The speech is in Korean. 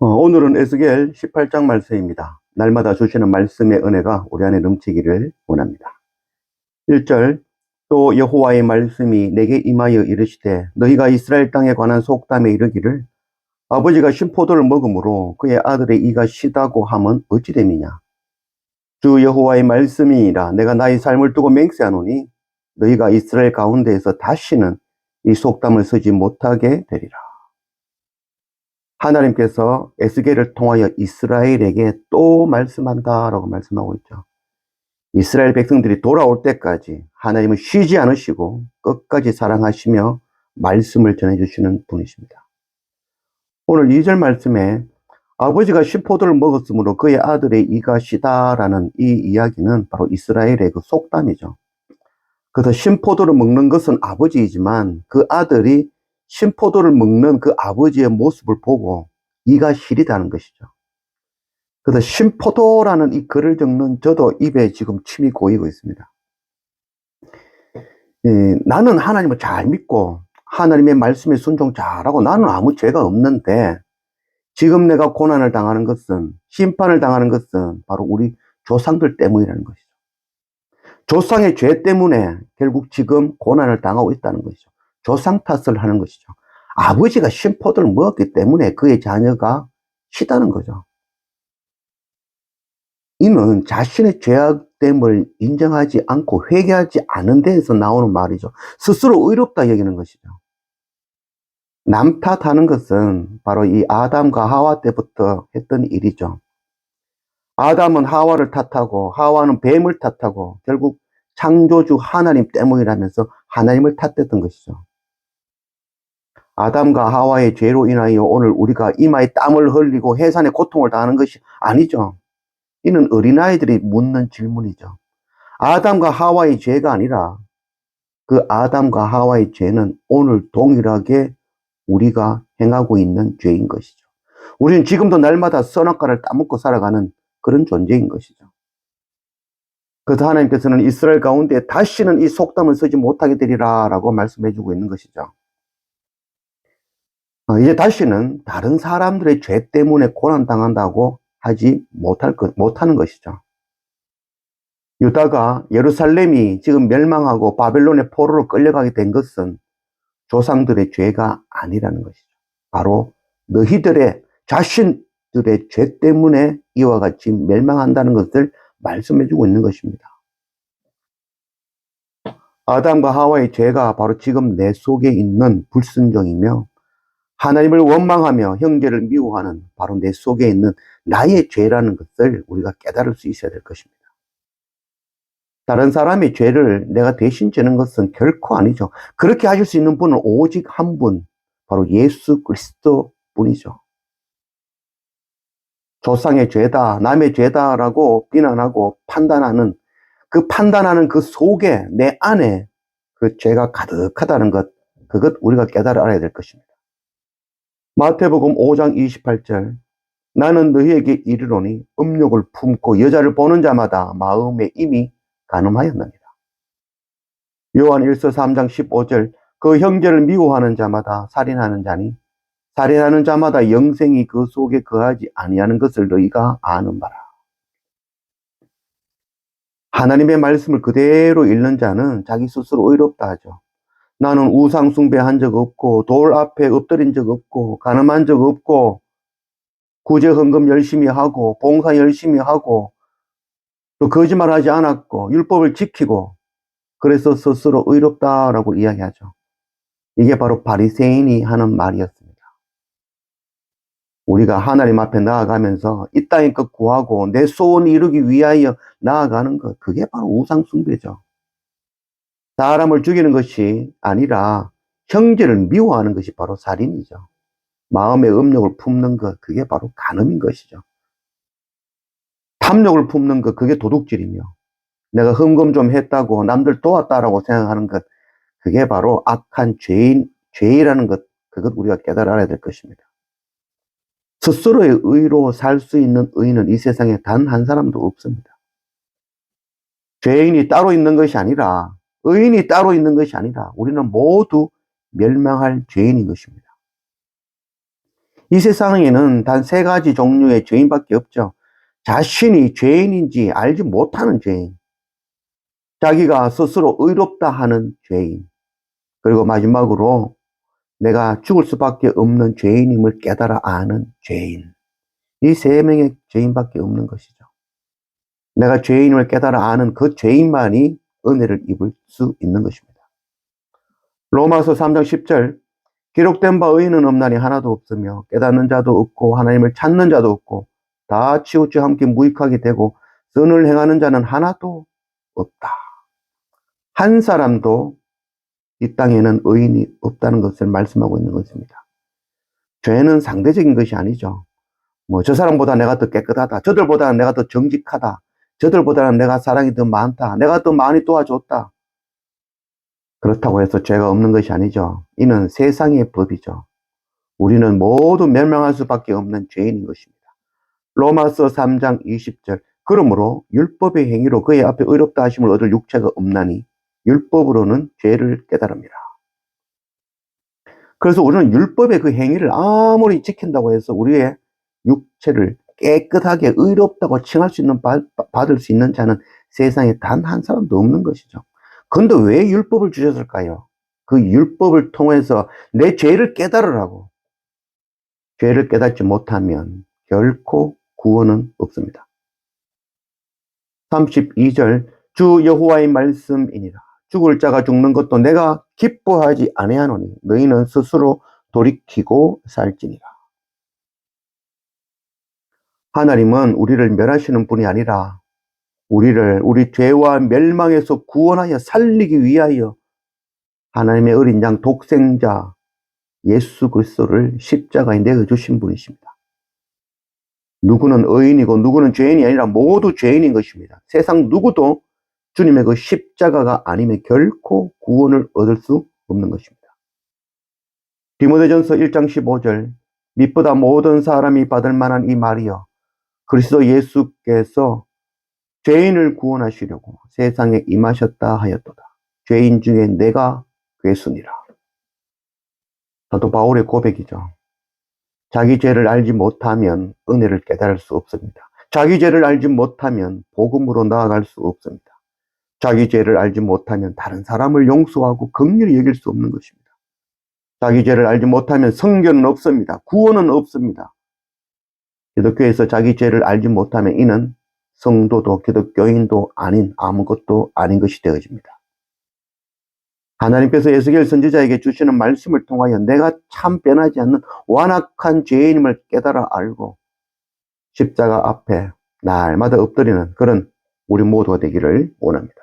오늘은 에스겔 18장 말씀입니다. 날마다 주시는 말씀의 은혜가 우리 안에 넘치기를 원합니다. 1절, 또 여호와의 말씀이 내게 임하여 이르시되 너희가 이스라엘 땅에 관한 속담에 이르기를 아버지가 신포도를 먹음으로 그의 아들의 이가 시다고 함은 어찌 됨이냐. 주 여호와의 말씀이니라. 내가 나의 삶을 두고 맹세하노니 너희가 이스라엘 가운데에서 다시는 이 속담을 쓰지 못하게 되리라. 하나님께서 에스겔을 통하여 이스라엘에게 또 말씀한다라고 말씀하고 있죠. 이스라엘 백성들이 돌아올 때까지 하나님은 쉬지 않으시고 끝까지 사랑하시며 말씀을 전해주시는 분이십니다. 오늘 2절 말씀에 아버지가 신포도를 먹었으므로 그의 아들의 이가 시다라는 이 이야기는 바로 이스라엘의 그 속담이죠. 그래서 신포도를 먹는 것은 아버지이지만 그 아들이 신포도를 먹는 그 아버지의 모습을 보고 이가 시리다는 것이죠. 그래서 신포도라는 이 글을 적는 저도 입에 지금 침이 고이고 있습니다. 나는 하나님을 잘 믿고 하나님의 말씀에 순종 잘하고 나는 아무 죄가 없는데 지금 내가 고난을 당하는 것은, 심판을 당하는 것은 바로 우리 조상들 때문이라는 것이죠. 조상의 죄 때문에 결국 지금 고난을 당하고 있다는 것이죠. 조상 탓을 하는 것이죠. 아버지가 신포도를 먹었기 때문에 그의 자녀가 시다는 거죠. 이는 자신의 죄악됨을 인정하지 않고 회개하지 않은 데에서 나오는 말이죠. 스스로 의롭다 여기는 것이죠. 남 탓하는 것은 바로 이 아담과 하와 때부터 했던 일이죠. 아담은 하와를 탓하고 하와는 뱀을 탓하고 결국 창조주 하나님 때문이라면서 하나님을 탓했던 것이죠. 아담과 하와의 죄로 인하여 오늘 우리가 이마에 땀을 흘리고 해산의 고통을 당하는 것이 아니죠. 이는 어린아이들이 묻는 질문이죠. 아담과 하와의 죄가 아니라 그 아담과 하와의 죄는 오늘 동일하게 우리가 행하고 있는 죄인 것이죠. 우리는 지금도 날마다 선악과를 따먹고 살아가는 그런 존재인 것이죠. 그래서 하나님께서는 이스라엘 가운데 다시는 이 속담을 쓰지 못하게 되리라 라고 말씀해주고 있는 것이죠. 이제 다시는 다른 사람들의 죄 때문에 고난당한다고 하지 못하는 것이죠. 유다가 예루살렘이 지금 멸망하고 바벨론의 포로로 끌려가게 된 것은 조상들의 죄가 아니라는 것이죠. 바로 너희들의 자신들의 죄 때문에 이와 같이 멸망한다는 것을 말씀해주고 있는 것입니다. 아담과 하와의 죄가 바로 지금 내 속에 있는 불순종이며 하나님을 원망하며 형제를 미워하는 바로 내 속에 있는 나의 죄라는 것을 우리가 깨달을 수 있어야 될 것입니다. 다른 사람의 죄를 내가 대신 지는 것은 결코 아니죠. 그렇게 하실 수 있는 분은 오직 한 분, 바로 예수 그리스도 뿐이죠. 조상의 죄다, 남의 죄다라고 비난하고 판단하는 그 속에 내 안에 그 죄가 가득하다는 것, 그것 우리가 깨달아 알아야 될 것입니다. 마태복음 5장 28절, 나는 너희에게 이르노니 음욕을 품고 여자를 보는 자마다 마음에 이미 간음하였느니라. 요한 1서 3장 15절, 그 형제를 미워하는 자마다 살인하는 자니 살인하는 자마다 영생이 그 속에 거하지 아니하는 것을 너희가 아는 바라. 하나님의 말씀을 그대로 읽는 자는 자기 스스로 의롭다 하죠. 나는 우상 숭배한 적 없고 돌 앞에 엎드린 적 없고 간음한 적 없고 구제 헌금 열심히 하고 봉사 열심히 하고 또 거짓말하지 않았고 율법을 지키고 그래서 스스로 의롭다라고 이야기하죠. 이게 바로 바리새인이 하는 말이었습니다. 우리가 하나님 앞에 나아가면서 이 땅의 것 구하고 내 소원 이루기 위하여 나아가는 것, 그게 바로 우상 숭배죠. 사람을 죽이는 것이 아니라 형제를 미워하는 것이 바로 살인이죠. 마음의 음욕을 품는 것, 그게 바로 간음인 것이죠. 탐욕을 품는 것, 그게 도둑질이며 내가 헌금 좀 했다고 남들 도왔다라고 생각하는 것, 그게 바로 악한 죄이라는 것, 그것 우리가 깨달아 알아야 될 것입니다. 스스로의 의로 살 수 있는 의인은 이 세상에 단 한 사람도 없습니다. 죄인이 따로 있는 것이 아니라 의인이 따로 있는 것이 아니라 우리는 모두 멸망할 죄인인 것입니다. 이 세상에는 단 세 가지 종류의 죄인밖에 없죠. 자신이 죄인인지 알지 못하는 죄인, 자기가 스스로 의롭다 하는 죄인, 그리고 마지막으로 내가 죽을 수밖에 없는 죄인임을 깨달아 아는 죄인. 이 세 명의 죄인밖에 없는 것이죠. 내가 죄인임을 깨달아 아는 그 죄인만이 은혜를 입을 수 있는 것입니다. 로마서 3장 10절, 기록된 바 의인은 없나니 하나도 없으며 깨닫는 자도 없고 하나님을 찾는 자도 없고 다 치우쳐 함께 무익하게 되고 선을 행하는 자는 하나도 없다. 한 사람도 이 땅에는 의인이 없다는 것을 말씀하고 있는 것입니다. 죄는 상대적인 것이 아니죠. 저 사람보다 내가 더 깨끗하다. 저들보다는 내가 더 정직하다. 저들보다는 내가 사랑이 더 많다. 내가 더 많이 도와줬다. 그렇다고 해서 죄가 없는 것이 아니죠. 이는 세상의 법이죠. 우리는 모두 멸망할 수밖에 없는 죄인인 것입니다. 로마서 3장 20절, 그러므로 율법의 행위로 그의 앞에 의롭다 하심을 얻을 육체가 없나니 율법으로는 죄를 깨달음이라. 그래서 우리는 율법의 그 행위를 아무리 지킨다고 해서 우리의 육체를 깨끗하게 의롭다고 칭할 수 있는, 받을 수 있는 자는 세상에 단 한 사람도 없는 것이죠. 그런데 왜 율법을 주셨을까요? 그 율법을 통해서 내 죄를 깨달으라고. 죄를 깨닫지 못하면 결코 구원은 없습니다. 32절, 주 여호와의 말씀이니라. 죽을 자가 죽는 것도 내가 기뻐하지 아니하노니 너희는 스스로 돌이키고 살지니라. 하나님은 우리를 멸하시는 분이 아니라 우리 죄와 멸망에서 구원하여 살리기 위하여 하나님의 어린 양 독생자 예수 그리스도를 십자가에 내어주신 분이십니다. 누구는 의인이고 누구는 죄인이 아니라 모두 죄인인 것입니다. 세상 누구도 주님의 그 십자가가 아니면 결코 구원을 얻을 수 없는 것입니다. 디모데전서 1장 15절, 믿보다 모든 사람이 받을 만한 이 말이여 그리스도 예수께서 죄인을 구원하시려고 세상에 임하셨다 하였도다. 죄인 중에 내가 괴순이라. 사도 바울의 고백이죠. 자기 죄를 알지 못하면 은혜를 깨달을 수 없습니다. 자기 죄를 알지 못하면 복음으로 나아갈 수 없습니다. 자기 죄를 알지 못하면 다른 사람을 용서하고 긍휼히 여길 수 없는 것입니다. 자기 죄를 알지 못하면 성결은 없습니다. 구원은 없습니다. 기독교에서 자기 죄를 알지 못하면 이는 성도도 기독교인도 아닌 아무것도 아닌 것이 되어집니다. 하나님께서 에스겔 선지자에게 주시는 말씀을 통하여 내가 참 변하지 않는 완악한 죄인임을 깨달아 알고 십자가 앞에 날마다 엎드리는 그런 우리 모두가 되기를 원합니다.